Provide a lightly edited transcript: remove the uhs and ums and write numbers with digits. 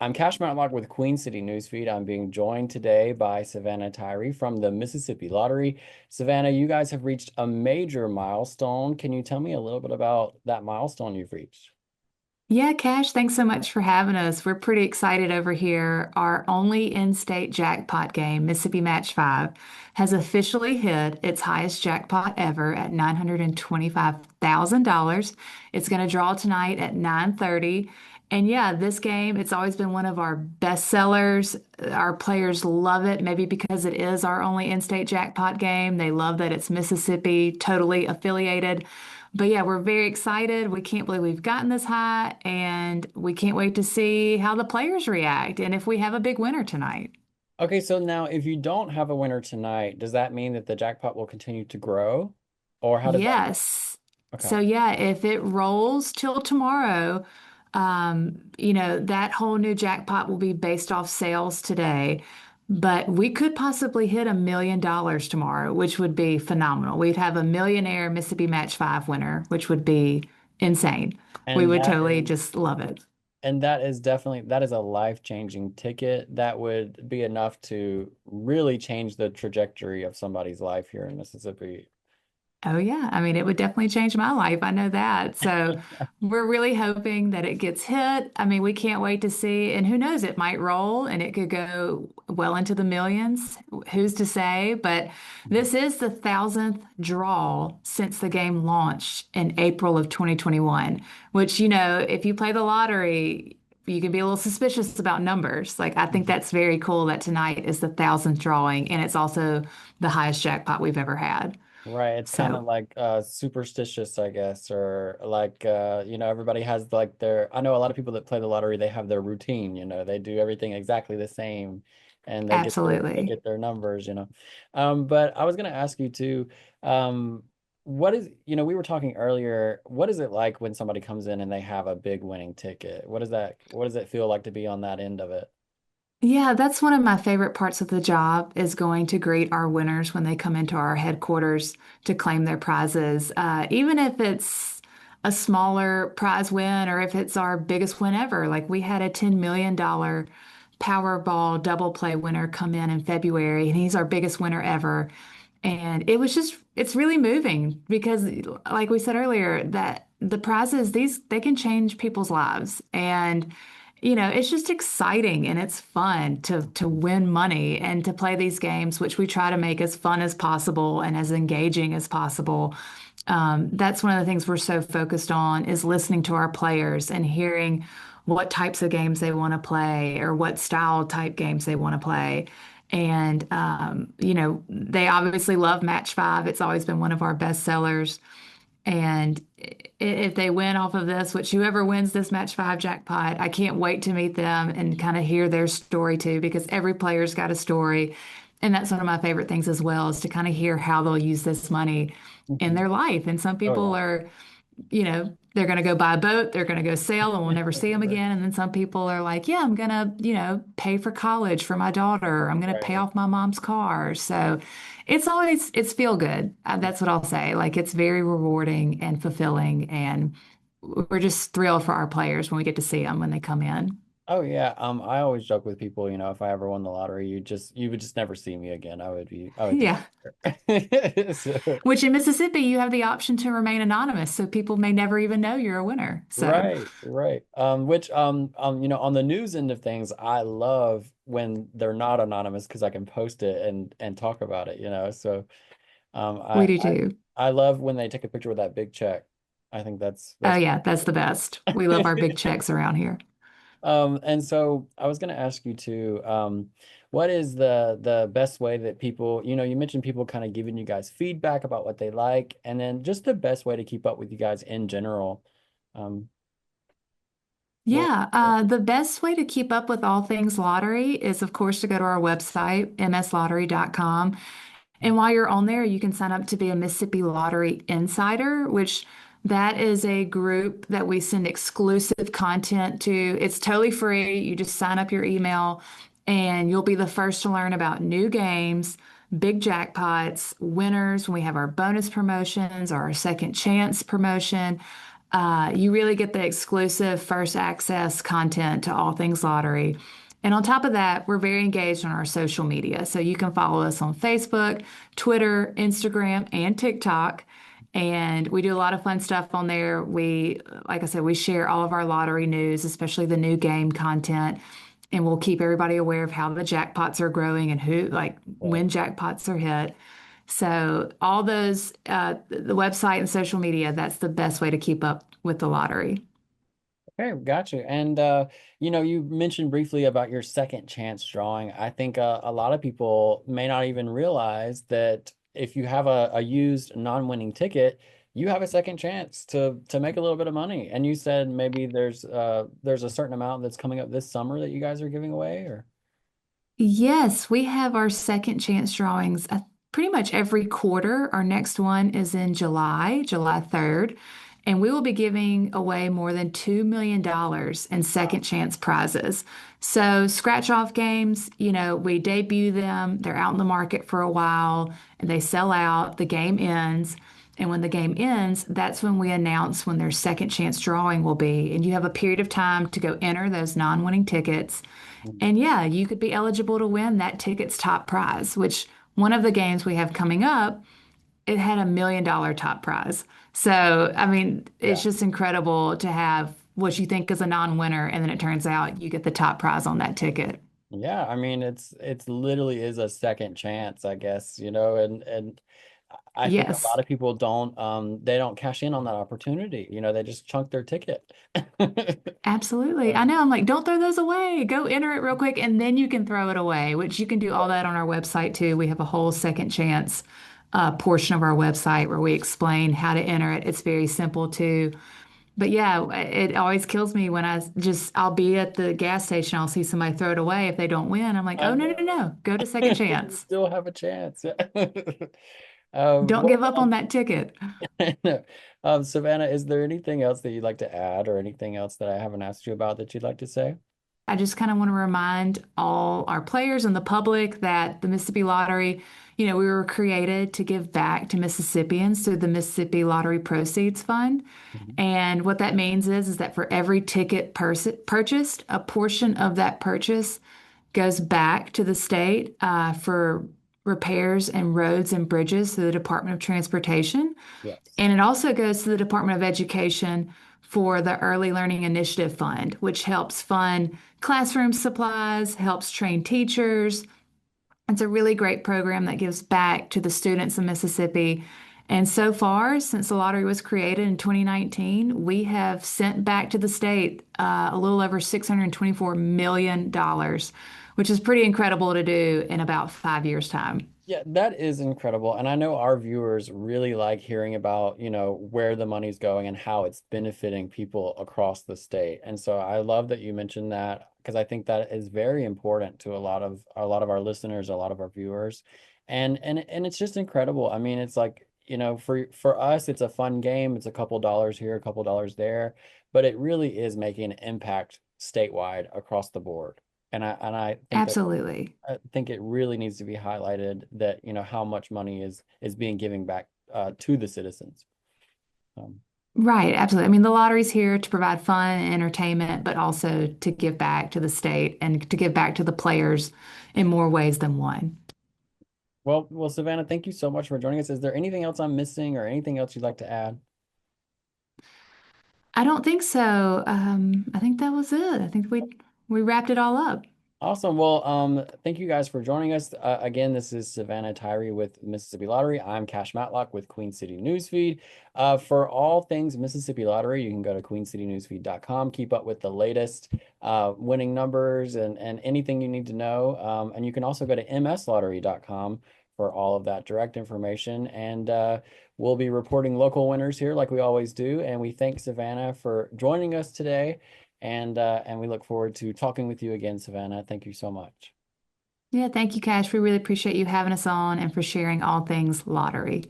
I'm Cash Mountain Lock with Queen City Newsfeed. I'm being joined today by Savannah Tirey from the Mississippi Lottery. Savannah, you guys have reached a major milestone. Can you tell me a little bit about that milestone you've reached? Yeah, Cash, thanks so much for having us. We're pretty excited over here. Our only in-state jackpot game, Mississippi Match 5, has officially hit its highest jackpot ever at $925,000. It's going to draw tonight at 9:30. And yeah, this game, it's always been one of our best sellers. Our players love it, maybe because it is our only in-state jackpot game. They love that it's Mississippi, totally affiliated. But yeah, we're very excited. We can't believe we've gotten this high, and we can't wait to see how the players react and if we have a big winner tonight. Okay, so now if you don't have a winner tonight, does that mean that the jackpot will continue to grow? Or how does that work? Yes. Okay. So yeah, if it rolls till tomorrow, that whole new jackpot will be based off sales today. But we could possibly hit $1 million tomorrow, which would be phenomenal. We'd have a millionaire Mississippi Match 5 winner, which would be insane. We And would that totally is just love it. and that is definitely that is a life-changing ticket. That would be enough to really change the trajectory of somebody's life here in Mississippi. Oh, yeah. I mean, it would definitely change my life. I know that. So we're really hoping that it gets hit. I mean, we can't wait to see. And who knows, it might roll and it could go well into the millions. Who's to say? But this is the thousandth draw since the game launched in April of 2021, which, if you play the lottery, you can be a little suspicious about numbers. Like, I think that's very cool that tonight is the thousandth drawing and it's also the highest jackpot we've ever had. Right, it's kind of So like superstitious, I guess, or like everybody has like their I know a lot of people that play the lottery, they have their routine, they do everything exactly the same and they absolutely. get their numbers. But I was gonna ask you too, what is, we were talking earlier, what is it like when somebody comes in and they have a big winning ticket? What does it feel like to be on that end of it? Yeah, that's one of my favorite parts of the job is going to greet our winners when they come into our headquarters to claim their prizes. Even if it's a smaller prize win or if it's our biggest win ever. Like we had a $10 million Powerball double play winner come in February, and he's our biggest winner ever. And it's really moving because, like we said earlier, that the prizes, they can change people's lives. And, it's just exciting and it's fun to win money and to play these games, which we try to make as fun as possible and as engaging as possible. That's one of the things we're so focused on is listening to our players and hearing what types of games they want to play or what style type games they want to play. And, they obviously love Match 5. It's always been one of our best sellers. And if they win off of this, which whoever wins this Match 5 jackpot, I can't wait to meet them and kind of hear their story too, because every player's got a story. And that's one of my favorite things as well, is to kind of hear how they'll use this money in Mhm. their life. And some Oh people yeah. are, they're going to go buy a boat, they're going to go sail, and we'll never see them Right. again. And then some people are like, yeah, I'm going to, pay for college for my daughter. I'm going to pay Right. off my mom's car. So it's feel good. That's what I'll say. Like it's very rewarding and fulfilling. And we're just thrilled for our players when we get to see them when they come in. Oh yeah, I always joke with people, if I ever won the lottery, you would just never see me again. I would Yeah. disappear. So, Which in Mississippi, you have the option to remain anonymous. So people may never even know you're a winner. So right, right. Which on the news end of things, I love when they're not anonymous because I can post it and talk about it. So um we I do I too. I love when they take a picture with that big check. I think Oh, that's yeah. That's the best. We love our big checks around here. And so I was going to ask you too, what is the best way that people, you mentioned people kind of giving you guys feedback about what they like, and then just the best way to keep up with you guys in general. Um, what, Yeah, the best way to keep up with all things lottery is, of course, to go to our website, mslottery.com. And while you're on there, you can sign up to be a Mississippi Lottery Insider, which that is a group that we send exclusive content to. It's totally free. You just sign up your email and you'll be the first to learn about new games, big jackpots, winners when we have our bonus promotions or our second chance promotion. You really get the exclusive first access content to all things lottery. And on top of that, we're very engaged on our social media. So you can follow us on Facebook, Twitter, Instagram, and TikTok. And we do a lot of fun stuff on there. Like I said, we share all of our lottery news, especially the new game content. And we'll keep everybody aware of how the jackpots are growing and Right. when jackpots are hit. So all those, the website and social media, that's the best way to keep up with the lottery. Okay, got you. And you mentioned briefly about your second chance drawing. I think a lot of people may not even realize that if you have a used non-winning ticket, you have a second chance to make a little bit of money. And you said maybe there's a certain amount that's coming up this summer that you guys are giving away, or Yes, we have our second chance drawings pretty much every quarter. Our next one is in July, July 3rd, and we will be giving away more than $2 million in wow. second chance prizes. So, scratch off games, we debut them, they're out in the market for a while, and they sell out, the game ends. And when the game ends, that's when we announce when their second chance drawing will be. And you have a period of time to go enter those non-winning tickets. And yeah, you could be eligible to win that ticket's top prize, which one of the games we have coming up, it had $1 million top prize. So, I mean, it's Yeah. just incredible to have what you think is a non-winner, and then it turns out you get the top prize on that ticket. Yeah, I mean it's literally is a second chance, I guess, and I think a lot Yes, of people don't they don't cash in on that opportunity. They just chunk their ticket. absolutely. I Um, know. I'm like, don't throw those away. Go enter it real quick, and then you can throw it away, which you can do all that on our website too. We have a whole second chance portion of our website where we explain how to enter it. It's very simple too. But yeah, it always kills me when I'll be at the gas station, I'll see somebody throw it away if they don't win. I'm like, I oh, no, no, know. no, go to second You chance. still have a chance. Don't Well, give up on that ticket. Savannah, is there anything else that you'd like to add or anything else that I haven't asked you about that you'd like to say? I just kind of want to remind all our players and the public that the Mississippi Lottery, we were created to give back to Mississippians through the Mississippi Lottery Proceeds Fund. Mhm. And what that means is that for every ticket purchased, a portion of that purchase goes back to the state for repairs and roads and bridges through the Department of Transportation. Yes. And it also goes to the Department of Education for the Early Learning Initiative Fund, which helps fund classroom supplies, helps train teachers. It's a really great program that gives back to the students of Mississippi. And so far, since the lottery was created in 2019, we have sent back to the state a little over $624 million, which is pretty incredible to do in about 5 years' time. Yeah, that is incredible. And I know our viewers really like hearing about, where the money's going and how it's benefiting people across the state. And so I love that you mentioned that because I think that is very important to a lot of our listeners, a lot of our viewers. And it's just incredible. I mean, it's like, for us, it's a fun game. It's a couple dollars here, a couple dollars there, but it really is making an impact statewide across the board. And I think that Absolutely. I think it really needs to be highlighted that, how much money is being given back to the citizens. Um, Right, absolutely. I mean, the lottery's here to provide fun and entertainment, but also to give back to the state and to give back to the players in more ways than one. well, Savannah, thank you so much for joining us. Is there anything else I'm missing or anything else you'd like to add? I don't think so. I think that was it. I think we wrapped it all up. Awesome. Well, thank you guys for joining us. Again, this is Savannah Tirey with Mississippi Lottery. I'm Cash Matlock with Queen City Newsfeed. For all things Mississippi Lottery, you can go to queencitynewsfeed.com. Keep up with the latest winning numbers and anything you need to know. And you can also go to mslottery.com for all of that direct information. And we'll be reporting local winners here like we always do. And we thank Savannah for joining us today. And we look forward to talking with you again, Savannah. Thank you so much. Yeah, thank you, Cash. We really appreciate you having us on and for sharing all things lottery.